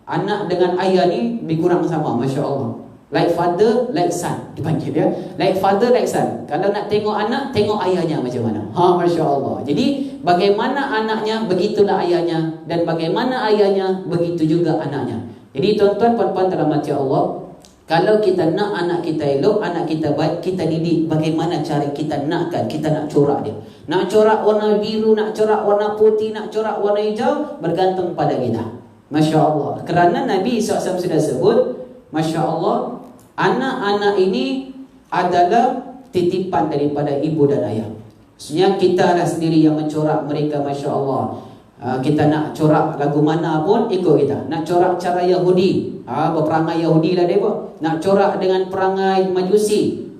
Anak dengan ayah ni lebih kurang sama, Masya Allah. Like father, like son, dipanggil ya. Like father, like son. Kalau nak tengok anak, tengok ayahnya macam mana. Masya Allah. Jadi bagaimana anaknya, begitulah ayahnya. Dan bagaimana ayahnya, begitu juga anaknya. Jadi tuan-tuan, puan-puan dalam hati Allah, kalau kita nak anak kita elok, anak kita baik, kita didik bagaimana cara kita nakkan, kita nak corak dia. Nak corak warna biru, nak corak warna putih, nak corak warna hijau, bergantung pada kita. Masya Allah. Kerana Nabi SAW sudah sebut, Masya Allah, anak-anak ini adalah titipan daripada ibu dan ayah. Maksudnya kita lah sendiri yang mencorak mereka, Masya Allah. Kita nak corak lagu mana pun ikut kita. Nak corak cara Yahudi, berperangai Yahudi lah dia pun. Nak corak dengan perangai Majusi,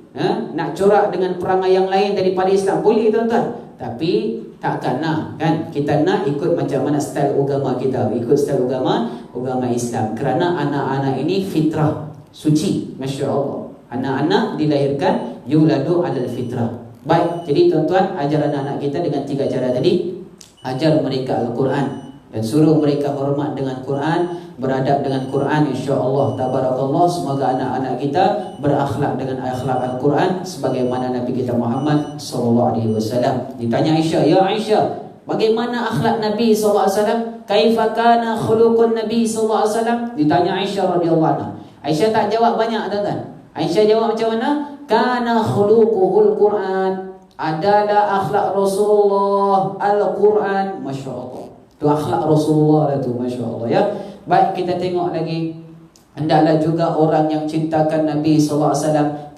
nak corak dengan perangai yang lain daripada Islam, boleh tuan-tuan. Tapi takkan nak, kan? Kita nak ikut macam mana style agama kita, ikut style agama Islam. Kerana anak-anak ini fitrah suci, Masya Allah. Anak-anak dilahirkan yuladu alal fitrah. Baik, jadi tuan-tuan, ajar anak-anak kita dengan 3 cara tadi. Ajar mereka Al-Quran dan suruh mereka hormat dengan Quran, beradab dengan Quran, insya-Allah tabarakallah. Semoga anak-anak kita berakhlak dengan akhlak Al-Quran sebagaimana Nabi kita Muhammad sallallahu alaihi wasallam. Ditanya Aisyah, "Ya Aisyah, bagaimana akhlak Nabi sallallahu alaihi wasallam? Kaifa kana khuluqun Nabi sallallahu alaihi wasallam?" Ditanya Aisyah radhiyallahu anha. Aisyah tak jawab banyak, tuan-tuan. Aisyah jawab macam mana? Kana khuluquhul Quran. Adalah akhlak Rasulullah Al-Quran. Masya Allah. Itu akhlak Rasulullah lah tu, Masya Allah ya. Baik, kita tengok lagi. Hendaklah juga orang yang cintakan Nabi SAW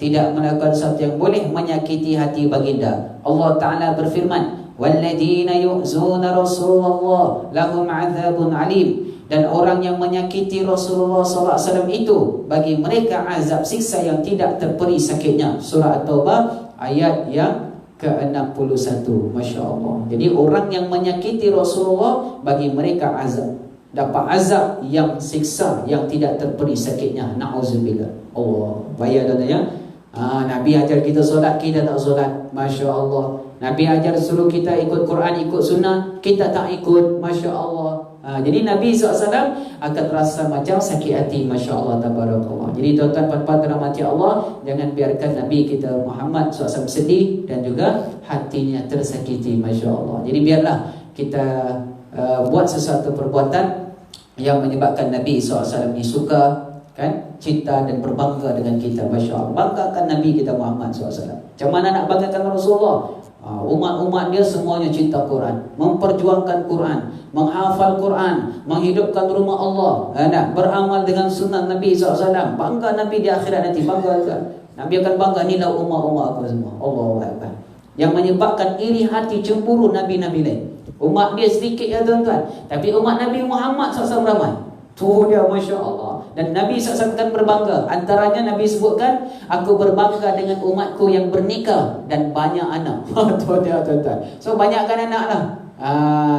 tidak melakukan sesuatu yang boleh menyakiti hati baginda. Allah Ta'ala berfirman, "Walladzina yu'zuna Rasulullah lahum 'adzabun 'alim." Dan orang yang menyakiti Rasulullah SAW itu, bagi mereka azab siksa yang tidak terperi sakitnya. Surah At-Taubah ayat yang ke-61. Masya Allah. Jadi orang yang menyakiti Rasulullah, bagi mereka azab, dapat azab yang siksa yang tidak terperi sakitnya. Na'udzubillah. Allah, bayar tuan ya. Nabi ajar kita solat, kita tak solat. Masya Allah. Nabi ajar suruh kita ikut Quran, ikut sunnah, kita tak ikut. Masya Allah. Jadi Nabi SAW akan terasa macam sakit hati. Masya Allah tabarakallah. Jadi tuan-tuan, puan-puan dalam hati Allah, jangan biarkan Nabi kita Muhammad SAW sedih dan juga hatinya tersakiti. Masya Allah. Jadi biarlah kita buat sesuatu perbuatan yang menyebabkan Nabi SAW ini suka, kan, cinta dan berbangga dengan kita. Masya Allah. Banggakan Nabi kita Muhammad SAW. Macam mana nak banggakan Rasulullah? Umat-umat dia semuanya cinta Quran, memperjuangkan Quran, menghafal Quran, menghidupkan rumah Allah, beramal dengan sunnah Nabi SAW. Bangga Nabi di akhirat nanti, bangga kan? Nabi akan bangga, inilah umat-umat aku semua. Allahu Akbar. Yang menyebabkan iri hati, cemburu Nabi-Nabi lain. Umat dia sedikit ya tuan-tuan, tapi umat Nabi Muhammad SAW ramai. Tu dia, Masya Allah. Dan Nabi SAW kan berbangga. Antaranya Nabi sebutkan, aku berbangga dengan umatku yang bernikah dan banyak anak. Tu dia tuan-tuan. So banyakkan anak lah,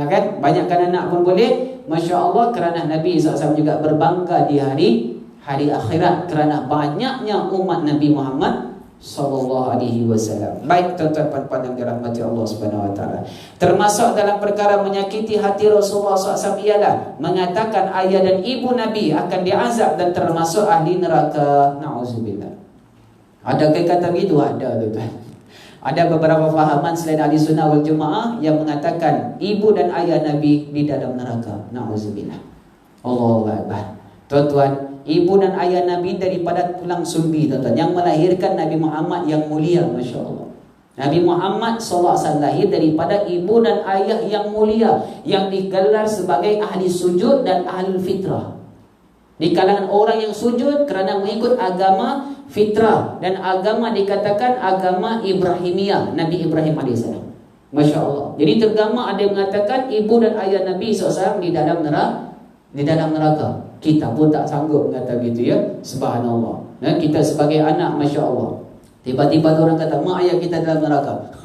kan? Banyakkan anak pun boleh. Masya Allah. Kerana Nabi SAW juga berbangga di hari akhirat, kerana banyaknya umat Nabi Muhammad sallallahu alaihi wasallam. Baik tuan-tuan, puan-puan yang dirahmati Allah Subhanahu wa taala. Termasuk dalam perkara menyakiti hati Rasulullah SAW ialah mengatakan ayah dan ibu Nabi akan diazab dan termasuk ahli neraka. Nauzubillah. Adakah kata begitu? Ada tuan-tuan. Ada beberapa fahaman selain ahli sunnah wal jamaah yang mengatakan ibu dan ayah Nabi di dalam neraka. Nauzubillah. Allahu Akbar. Tuan-tuan, ibu dan ayah Nabi daripada tulang sulbi, tuan-tuan, yang melahirkan Nabi Muhammad yang mulia. Masya Allah. Nabi Muhammad SAW lahir daripada ibu dan ayah yang mulia, yang digelar sebagai ahli sujud dan ahli fitrah. Di kalangan orang yang sujud kerana mengikut agama fitrah, dan agama dikatakan agama Ibrahimiyah, Nabi Ibrahim AS. Masya Allah. Jadi tergama ada yang mengatakan ibu dan ayah Nabi SAW di dalam neraka. Kita pun tak sanggup mengata begitu ya. Subhanallah. Kita sebagai anak, Masya Allah, tiba-tiba orang kata mak ayah kita dalam neraka.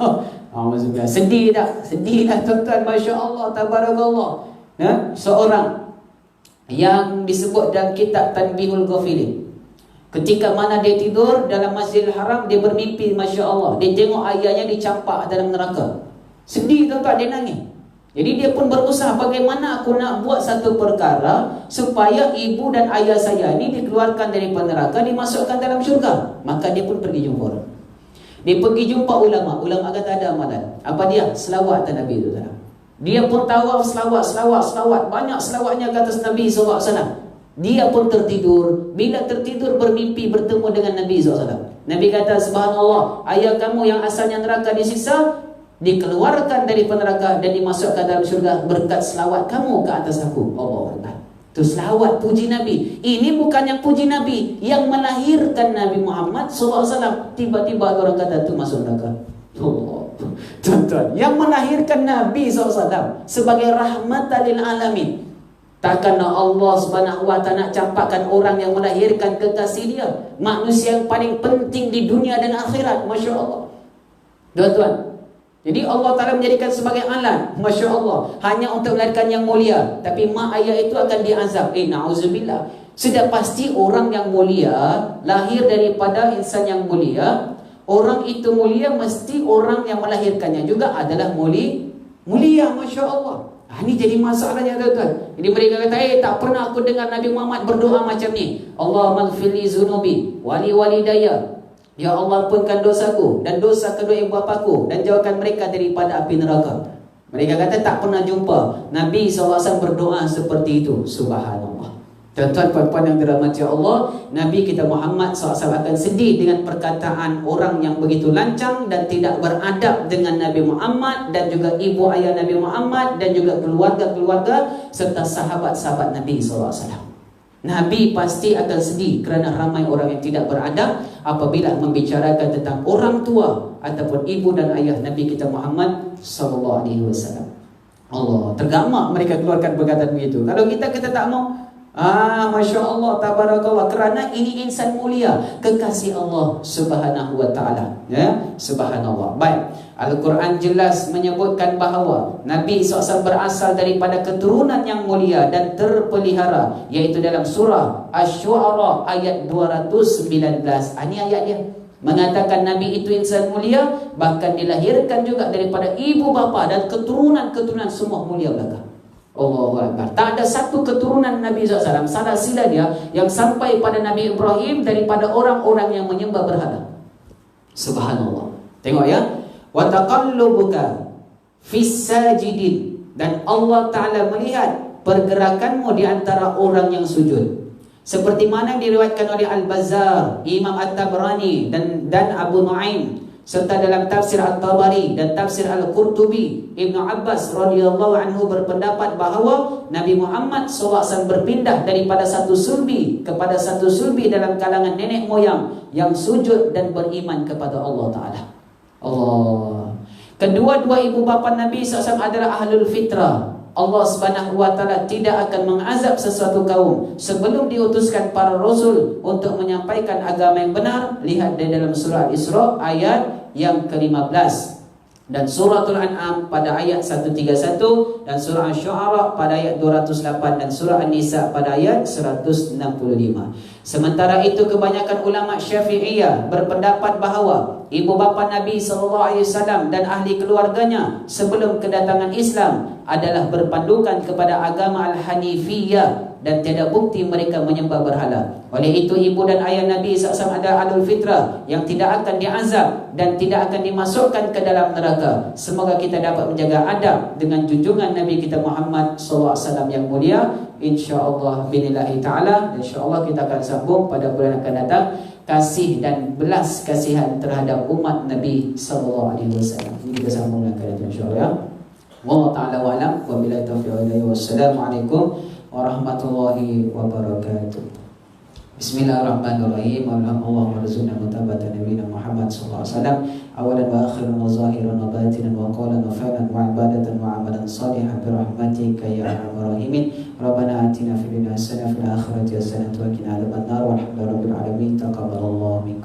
Sedih tak? Sedih tak tuan-tuan? Masya Allah tabarakallah. Seorang yang disebut dalam kitab Tanbihul Ghafilin, ketika mana dia tidur dalam Masjidil Haram, dia bermimpi, Masya Allah, dia tengok ayahnya dicampak dalam neraka. Sedih tuan-tuan, dia nangis. Jadi dia pun berusaha bagaimana aku nak buat satu perkara supaya ibu dan ayah saya ini dikeluarkan dari neraka, dimasukkan dalam syurga. Maka dia pun pergi jumpa orang. Dia pergi jumpa ulama. Ulama kata ada amalan. Apa dia? Selawat atas Nabi SAW. Dia pun tawaf selawat. Banyak selawatnya ke atas Nabi SAW. Dia pun tertidur. Bila tertidur bermimpi bertemu dengan Nabi SAW. Nabi kata, subhanallah, ayah kamu yang asalnya neraka disiksa, dikeluarkan dari neraka dan dimasukkan dalam syurga berkat selawat kamu ke atas aku. Allah Allah. Itu selawat puji Nabi. Ini bukan yang puji Nabi, yang melahirkan Nabi Muhammad SAW. Tiba-tiba orang kata itu masuk neraka. Allah. Tuan-tuan, yang melahirkan Nabi SAW sebagai rahmatan lil alamin. Takkan Allah Subhanahu wa ta'ala nak campakkan orang yang melahirkan kekasih dia, manusia yang paling penting di dunia dan akhirat. Masya Allah. Tuan-tuan, jadi Allah Ta'ala menjadikan sebagai alat, Masya Allah, hanya untuk melahirkan yang mulia. Tapi mak ayah itu akan diazab. Na'udzubillah. Sudah pasti orang yang mulia lahir daripada insan yang mulia. Orang itu mulia, mesti orang yang melahirkannya juga adalah mulia. Masya Allah. Ini jadi masalahnya, tuan-tuan. Jadi mereka kata, tak pernah aku dengar Nabi Muhammad berdoa macam ni. Allahumma ghfirli zunubi wali walidayya. Ya Allah, ampunkan dosaku dan dosa kedua ibu bapaku, dan jauhkan mereka daripada api neraka. Mereka kata tak pernah jumpa Nabi SAW berdoa seperti itu. Subhanallah. Tuan-tuan, puan-puan yang dirahmati Allah, Nabi kita Muhammad SAW akan sedih dengan perkataan orang yang begitu lancang dan tidak beradab dengan Nabi Muhammad dan juga ibu ayah Nabi Muhammad dan juga keluarga-keluarga serta sahabat-sahabat Nabi SAW. Nabi pasti akan sedih kerana ramai orang yang tidak beradab apabila membicarakan tentang orang tua ataupun ibu dan ayah Nabi kita Muhammad SAW. Allah, tergamak mereka keluarkan perkataan begitu. Kalau kita tak mau, Masya Allah, tabarakallah, kerana ini insan mulia, kekasih Allah Subhanahu wa ta'ala, ya, subhanallah. Baik, Al-Quran jelas menyebutkan bahawa Nabi SAW berasal daripada keturunan yang mulia dan terpelihara, iaitu dalam surah Asy-Syu'ara ayat 219. Ini ayat dia mengatakan Nabi itu insan mulia, bahkan dilahirkan juga daripada ibu bapa dan keturunan-keturunan semua mulia belaka. Allahu Akbar. Tak ada satu keturunan Nabi SAW, salah sila dia, yang sampai pada Nabi Ibrahim daripada orang-orang yang menyembah berhala. Subhanallah. Tengok ya. Wa taqallubuka fis sajidin, dan Allah Ta'ala melihat pergerakanmu di antara orang yang sujud. Seperti mana diriwayatkan oleh Al-Bazzar, Imam At-Tabrani dan Abu Nuaim, serta dalam tafsir At-Tabari dan tafsir Al-Qurtubi, Ibnu Abbas radhiyallahu anhu berpendapat bahawa Nabi Muhammad SAW berpindah daripada satu sulbi kepada satu sulbi dalam kalangan nenek moyang yang sujud dan beriman kepada Allah Ta'ala. Allah. Kedua-dua ibu bapa Nabi SAW adalah ahlul fitrah. Allah Subhanahu wa ta'ala tidak akan mengazab sesuatu kaum sebelum diutuskan para rasul untuk menyampaikan agama yang benar. Lihat di dalam surah Al-Isra ayat yang ke-15 dan suratul An'am pada ayat 131 dan surah Asy-Syu'ara pada ayat 208 dan surah An-Nisa pada ayat 165. Sementara itu kebanyakan ulama Syafi'iyah berpendapat bahawa ibu bapa Nabi SAW dan ahli keluarganya sebelum kedatangan Islam adalah berpandukan kepada agama Al-Hanifiyah dan tiada bukti mereka menyembah berhala. Oleh itu ibu dan ayah Nabi SAW adalah ahlul fitrah yang tidak akan diazab dan tidak akan dimasukkan ke dalam neraka. Semoga kita dapat menjaga adab dengan junjungan Nabi kita Muhammad SAW yang mulia. InsyaAllah binillahi ta'ala. InsyaAllah kita akan sambung pada bulan akan datang kasih dan belas kasihan terhadap umat Nabi SAW. Ini kita sambung akan datang insyaAllah. Wallahu ta'ala wa'alam. Wabillahi taufiq wal hidayah. Wassalamualaikum warahmatullahi wabarakatuh. Bismillahirrahmanirrahim. Allahumma rzuqna mutabatan nabiyina Muhammad sallallahu alaihi wasallam awalan wa akhiran wa zahiran wa batinan wa qawlan wa fi'lan wa ibadatan wa amalan salihan bi rahmatika ya arhamar rahimin. Rabbana atina fid dunya hasanah wa fil akhirati hasanah wa qina adzabannar. Walhamdulillahi rabbil alamin. Taqabbalallahu minna.